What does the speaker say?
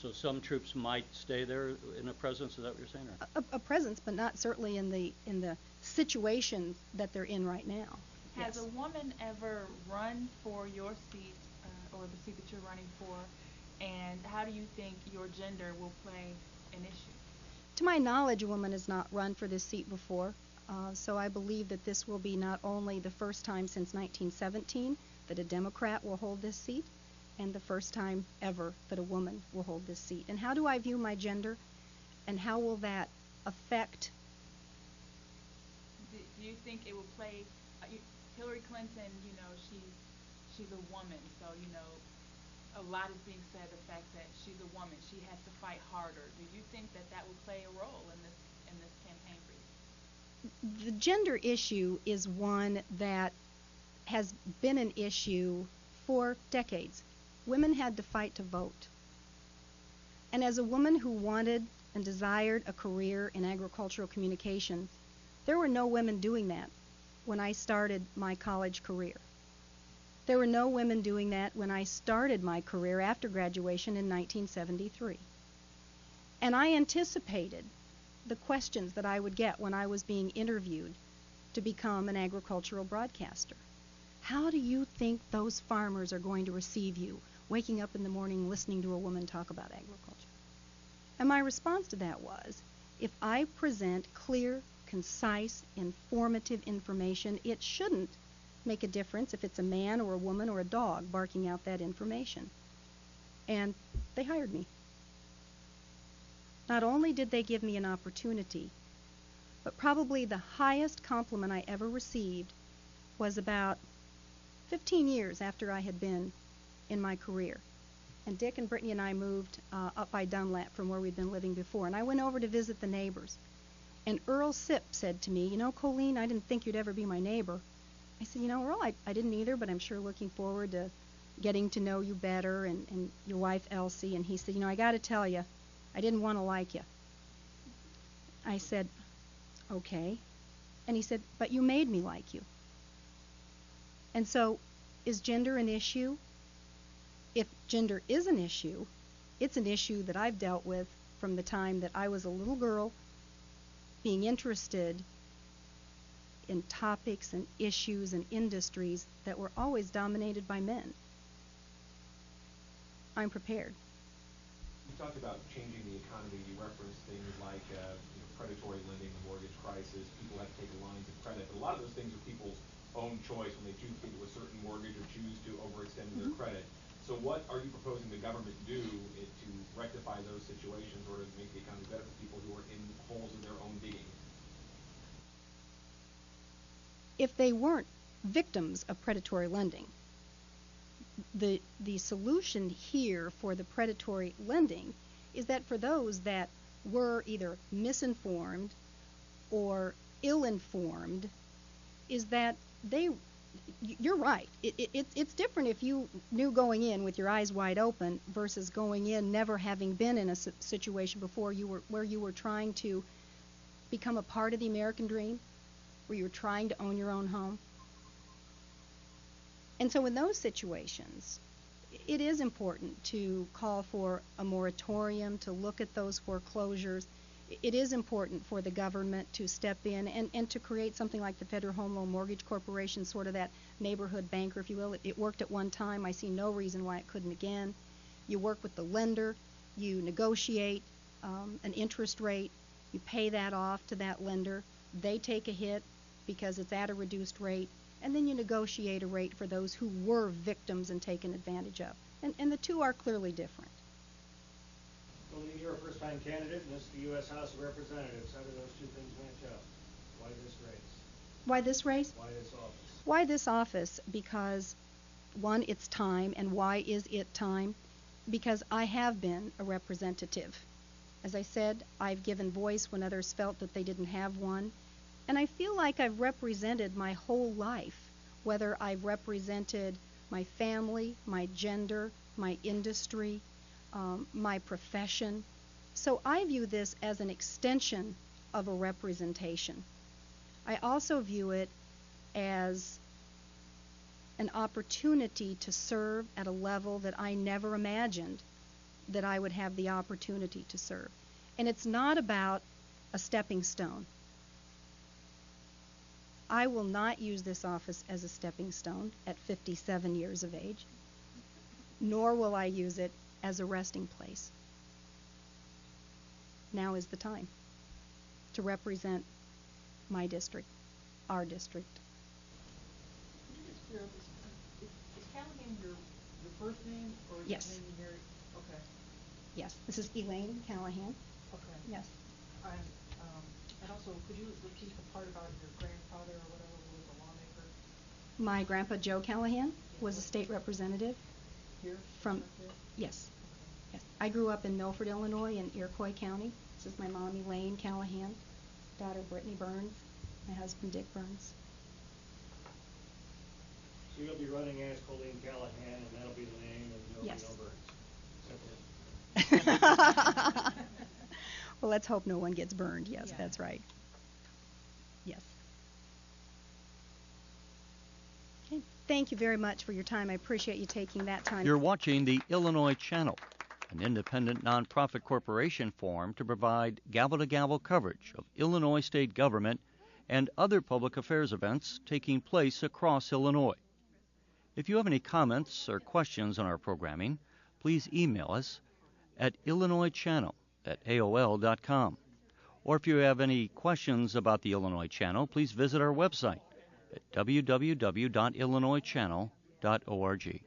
So some troops might stay there in a presence. Is that what you're saying? Or? A presence, but not certainly in the situation that they're in right now. Has Yes. a woman ever run for your seat or the seat that you're running for? And how do you think your gender will play an issue? To my knowledge, a woman has not run for this seat before, so I believe that this will be not only the first time since 1917 that a Democrat will hold this seat, and the first time ever that a woman will hold this seat. And how do I view my gender, and how will that affect? Do you think it will play? Hillary Clinton, she's a woman, so a lot is being said the fact that she's a woman, she has to fight harder. Do you think that will play a role in this campaign for you? The gender issue is one that has been an issue for decades. Women had to fight to vote. And as a woman who wanted and desired a career in agricultural communications, there were no women doing that when I started my college career. There were no women doing that when I started my career after graduation in 1973. And I anticipated the questions that I would get when I was being interviewed to become an agricultural broadcaster. How do you think those farmers are going to receive you, waking up in the morning listening to a woman talk about agriculture? And my response to that was, if I present clear, concise, informative information, it shouldn't make a difference if it's a man or a woman or a dog barking out that information. And they hired me. Not only did they give me an opportunity, but probably the highest compliment I ever received was about 15 years after I had been in my career. And Dick and Brittany and I moved up by Dunlap from where we'd been living before. And I went over to visit the neighbors. And Earl Sipp said to me, Colleen, I didn't think you'd ever be my neighbor. I said, Earl, I didn't either, but I'm sure looking forward to getting to know you better and your wife, Elsie. And he said, I got to tell you, I didn't want to like you. I said, okay. And he said, but you made me like you. And so, is gender an issue? If gender is an issue, it's an issue that I've dealt with from the time that I was a little girl, being interested in topics and issues and industries that were always dominated by men. I'm prepared. You talked about changing the economy. You referenced things like predatory lending, the mortgage crisis. People have to take lines of credit. But a lot of those things are people's own choice when they choose to get into a certain mortgage or choose to overextend their credit. So what are you proposing the government do to rectify those situations or to make the economy better for people who are in holes of their own digging? If they weren't victims of predatory lending, the solution here for the predatory lending is that for those that were either misinformed or ill-informed, is that you're right. It's different if you knew going in with your eyes wide open versus going in never having been in a situation before where you were trying to become a part of the American dream, where you're trying to own your own home. And so in those situations, it is important to call for a moratorium, to look at those foreclosures. It is important for the government to step in and to create something like the Federal Home Loan Mortgage Corporation, sort of that neighborhood banker, if you will. It worked at one time. I see no reason why it couldn't again. You work with the lender. You negotiate an interest rate. You pay that off to that lender. They take a hit because it's at a reduced rate, and then you negotiate a rate for those who were victims and taken advantage of. And the two are clearly different. Colleen, you're a first-time candidate, and this is the U.S. House of Representatives. How do those two things match up? Why this race? Why this race? Why this office? Why this office? Because, one, it's time. And why is it time? Because I have been a representative. As I said, I've given voice when others felt that they didn't have one. And I feel like I've represented my whole life, whether I've represented my family, my gender, my industry, my profession. So I view this as an extension of a representation. I also view it as an opportunity to serve at a level that I never imagined that I would have the opportunity to serve. And it's not about a stepping stone. I will not use this office as a stepping stone at 57 years of age, nor will I use it as a resting place. Now is the time to represent my district, our district. Could you just clear up is Callahan your first name or is Yes. your name married? Okay. Yes, this is Elaine Callahan. Okay. Yes. And also, could you repeat the part about your grandfather or whatever who was a lawmaker My grandpa Joe Callahan was a state representative here? from, Here? yes, yes. I grew up in Milford, Illinois in Iroquois County. This is my mom, Elaine Callahan, daughter Brittany Burns, my husband Dick Burns. So you'll be running as Colleen Callahan, and that'll be the name, and there'll Yes. be no birds. Well, let's hope no one gets burned. Yes, Yeah. that's right. Yes. Okay. Thank you very much for your time. I appreciate you taking that time. You're watching the Illinois Channel, an independent nonprofit corporation formed to provide gavel-to-gavel coverage of Illinois state government and other public affairs events taking place across Illinois. If you have any comments or questions on our programming, please email us at illinoischannel@aol.com. Or if you have any questions about the Illinois Channel, please visit our website at www.illinoischannel.org.